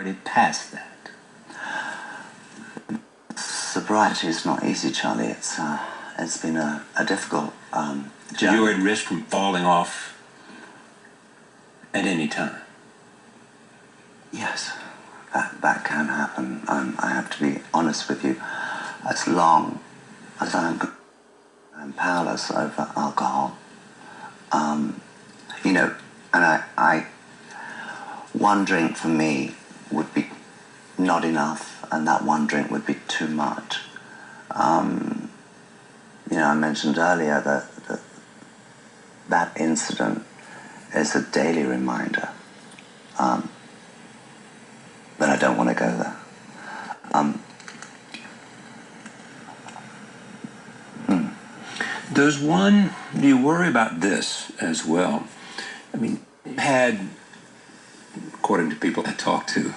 already past that? Sobriety is not easy, Charlie. It's been a difficult So you're at risk from falling off at any time? Yes, that can happen. I have to be honest with you. As long as I'm powerless over alcohol, you know, and one drink for me would be not enough, and that one drink would be too much. You know, I mentioned earlier that incident is a daily reminder. But I don't want to go there. Do you worry about this as well? I mean, you had, according to people I talked to,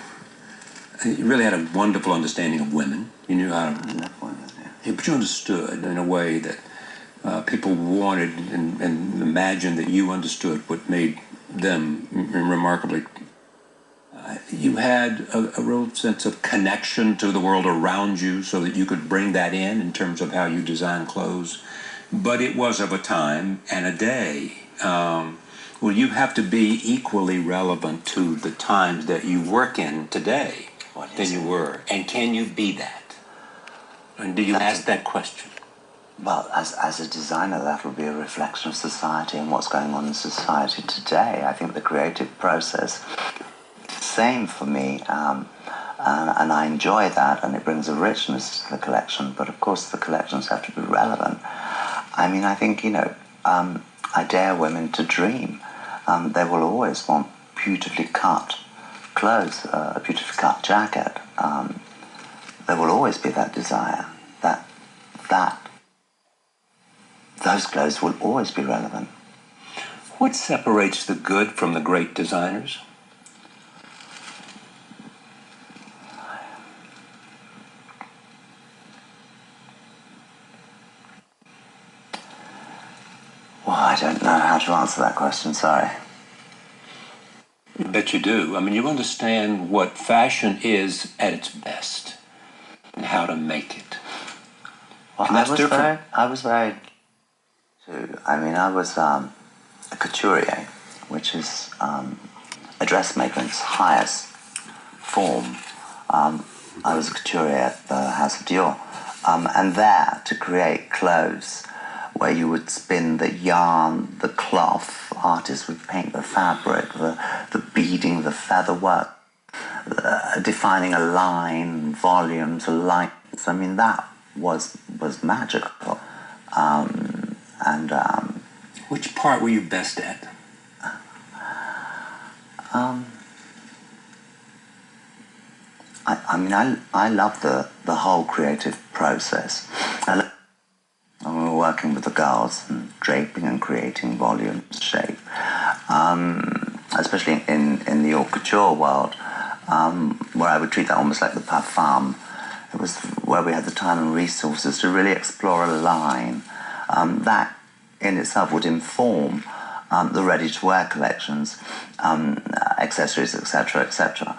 you really had a wonderful understanding of women. You knew how to... Yeah, but you understood in a way that people wanted and imagined that you understood what made them remarkably... you had a real sense of connection to the world around you so that you could bring that in terms of how you design clothes. But it was of a time and a day. Well, you have to be equally relevant to the times that you work in today than you were. And can you be that? And do you ask that question? Well, as a designer, that will be a reflection of society and what's going on in society today. I think the creative process, same for me, and I enjoy that, and it brings a richness to the collection, but of course the collections have to be relevant. I mean, I think, you know, I dare women to dream. They will always want beautifully cut clothes, a beautifully cut jacket. There will always be that desire, that those clothes will always be relevant. What separates the good from the great designers? Well, I don't know how to answer that question, sorry. I bet you do. I mean, you understand what fashion is at its best and how to make it. Well, and that's different. I was very... I mean, I was a couturier, which is a dressmaker in its highest form. I was a couturier at the House of Dior. And there, to create clothes where you would spin the yarn, the cloth, artists would paint the fabric, the beading, the feather work, defining a line, volumes, lines. I mean, that was magical. Which part were you best at? I love the whole creative process. And we were working with the girls and draping and creating volumes, shape. Especially in the haute couture world, where I would treat that almost like the parfum. It was where we had the time and resources to really explore a line. That in itself would inform the ready-to-wear collections, accessories, etc., etc.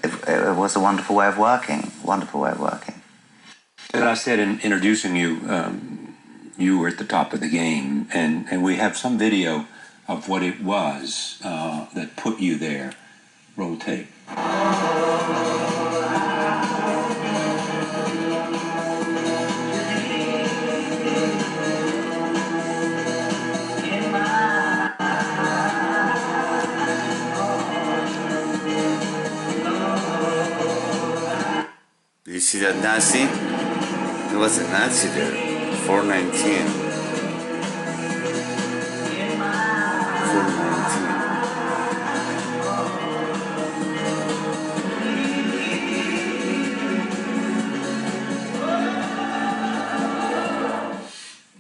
It was a wonderful way of working, As I said in introducing you, you were at the top of the game, and we have some video of what it was that put you there. Roll tape. You see that Nazi? There was a Nazi there. 419. 419.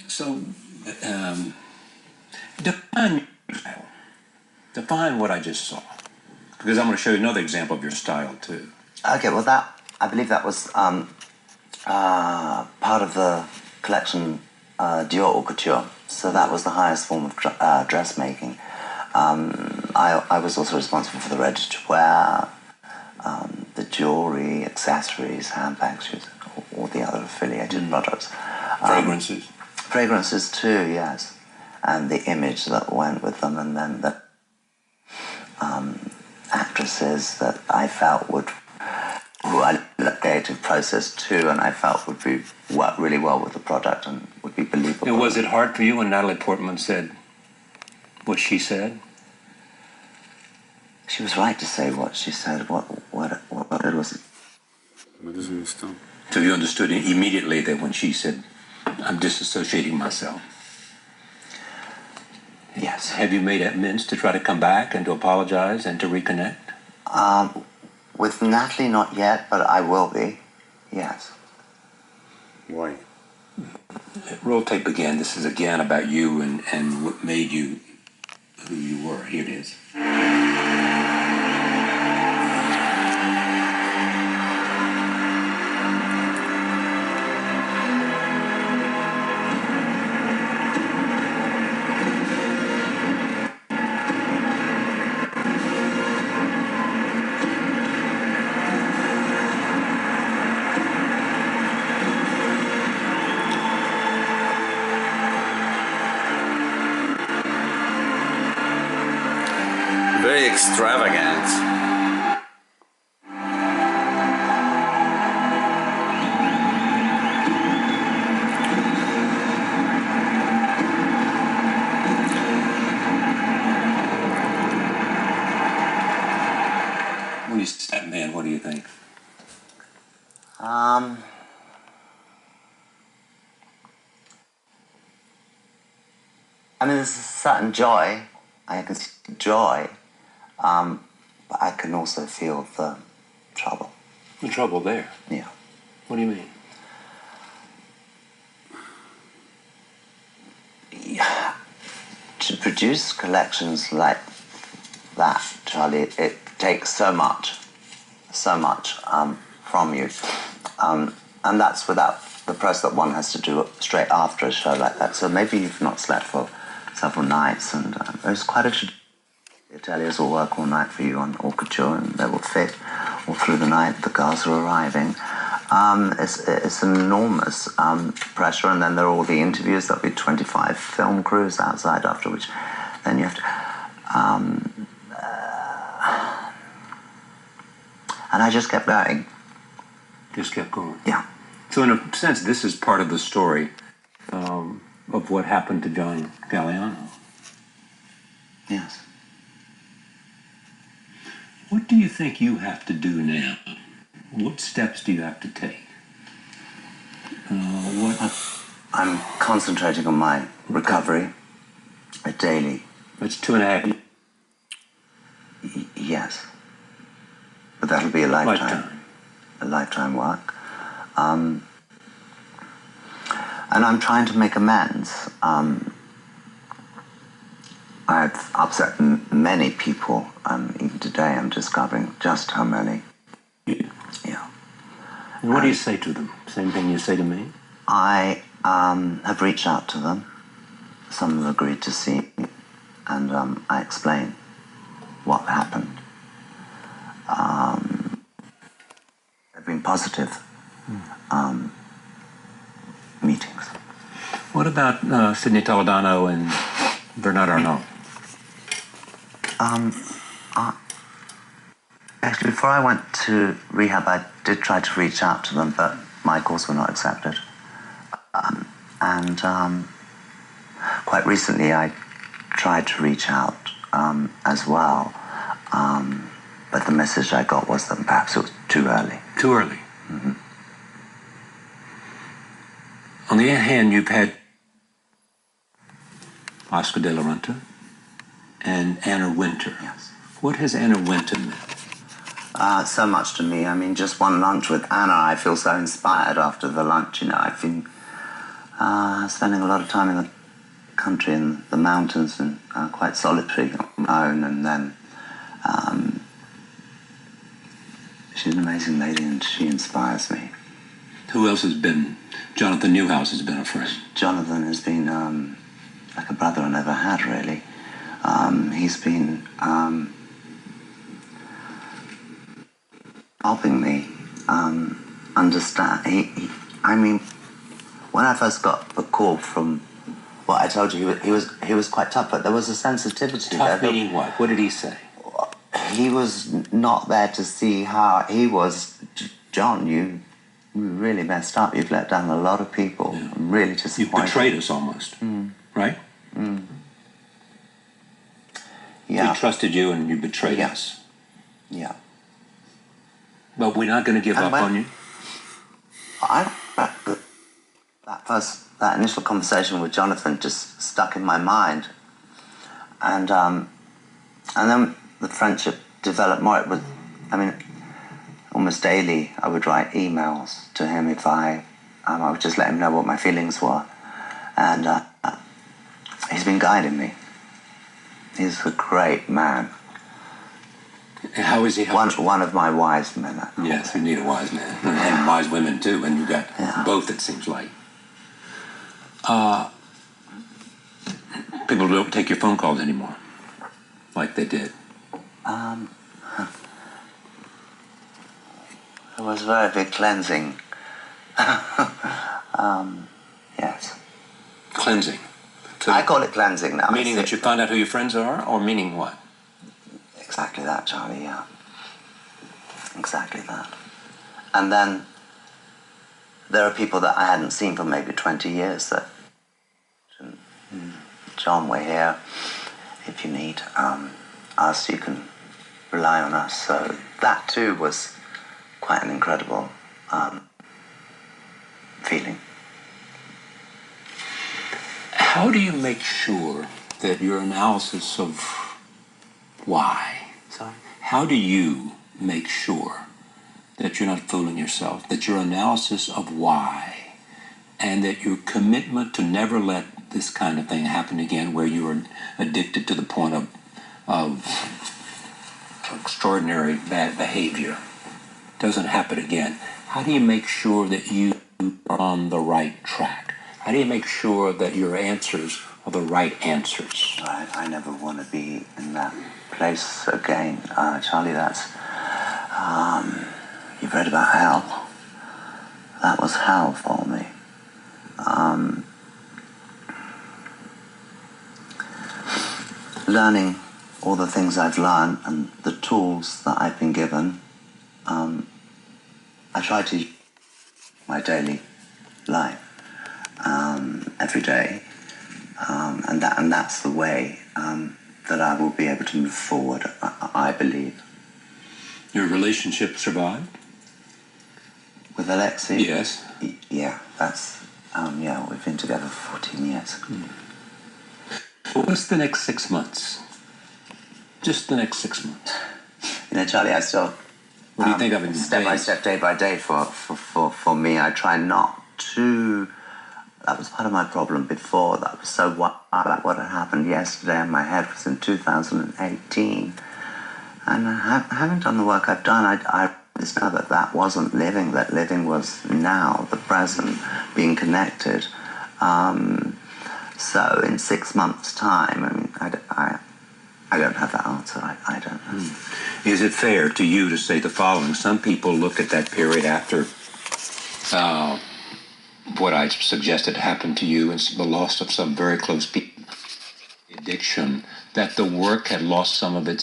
So, define your style. Define what I just saw. Because I'm going to show you another example of your style, too. Okay, well, I believe that was part of the collection Dior Haute Couture. So that was the highest form of dressmaking. I was also responsible for the ready-to-wear accessories, handbags, shoes, all the other affiliated products. Fragrances? Fragrances too, yes. And the image that went with them, and then the actresses that I felt who I did the creative process too, and I felt would work really well with the product and would be believable. And was it hard for you when Natalie Portman said what she said? She was right to say what she said. What it was. So you understood immediately that when she said, "I'm disassociating myself." Yes. Have you made amends to try to come back and to apologize and to reconnect? With Natalie, not yet, but I will be. Yes. Why? Roll tape again. This is again about you and what made you who you were. Here it is. Very extravagant. When you said, man, what do you think? I mean, there's a certain joy. I can see joy, but I can also feel the trouble. The trouble there. Yeah. What do you mean? To produce collections like that, Charlie, it takes so much from you. And that's without the press that one has to do straight after a show like that. So maybe you've not slept for several nights, and there's quite a tradition. The ateliers will work all night for you on haute couture, and they will fit all through the night. The cars are arriving. It's an enormous pressure, and then there are all the interviews. There'll be 25 film crews outside, after which then you have to... and I just kept going. Just kept going. Yeah. So in a sense, this is part of the story of what happened to John Galliano. Yes. What do you think you have to do now? What steps do you have to take? I'm concentrating on my recovery daily. It's 2.5 years. Yes. But that'll be a lifetime. A lifetime work. And I'm trying to make amends. I've upset many people. Even today I'm discovering just how many. Yeah. And what do you say to them? Same thing you say to me? I have reached out to them. Some have agreed to see me, and I explain what happened. They've been positive meetings. What about Sidney Toledano and Bernard Arnault? Actually, before I went to rehab, I did try to reach out to them, but my calls were not accepted. Quite recently, I tried to reach out as well, but the message I got was that perhaps it was too early. Too early. Mm-hmm. On the other hand, you've had Oscar de la Renta and Anna Wintour. Yes. What has Anna Wintour meant? So much to me. I mean, just one lunch with Anna, I feel so inspired after the lunch. You know, I've been spending a lot of time in the country, in the mountains, and quite solitary on my own. And then she's an amazing lady, and she inspires me. Who else has been? Jonathan Newhouse has been a friend. Jonathan has been like a brother I never had, really. He's been helping me understand. I mean, when I first got the call from, well, I told you he was quite tough, but there was a sensitivity there. Tough meaning what? What did he say? He was not there to see how he was. John, you really messed up. You've let down a lot of people. Yeah. I'm really You disappointed. betrayed us almost, right? Yeah. We trusted you and you betrayed us. Yeah. But we're not going to give up on you. That initial conversation with Jonathan just stuck in my mind, and then the friendship developed more. It was, I mean, almost daily I would write emails to him if I would just let him know what my feelings were, and he's been guiding me. He's a great man. How is he helping? One of my wise men. Yes, you need a wise man. And wise women too, and you got both, it seems like. People don't take your phone calls anymore, like they did. It was a very big cleansing. Yes. Cleansing. I call it cleansing now. Meaning that you found out who your friends are, or meaning what? Exactly that, Charlie, yeah. Exactly that. And then there are people that I hadn't seen for maybe 20 years that, John, we're here if you need us, you can rely on us. So that too was quite an incredible feeling. How do you make sure that your analysis of why, how do you make sure that you're not fooling yourself, that your analysis of why, and that your commitment to never let this kind of thing happen again, where you are addicted to the point of extraordinary bad behavior, doesn't happen again? How do you make sure that you are on the right track? How do you make sure that your answers are the right answers? I never want to be in that place again, Charlie. That's you've read about hell. That was hell for me. Learning all the things I've learned and the tools that I've been given, I try to use my daily life every day, and that's the way that I will be able to move forward. I believe. Your relationship survived? With Alexei? Yes. Yeah, that's we've been together for 14 years. What's the next 6 months? Just the next 6 months. You know, Charlie, I still. What do you think of it? Step by step, day by day, for me, I try not to. That was part of my problem before. That was so wild about what had happened yesterday, and my head was in 2018. And having done the work I've done, I discovered that wasn't living. That living was now, the present, being connected. So in 6 months' time, I mean, I don't have that answer. I don't know. Is it fair to you to say the following? Some people look at that period after what I suggested happened to you and the loss of some very close people, addiction, that the work had lost some of its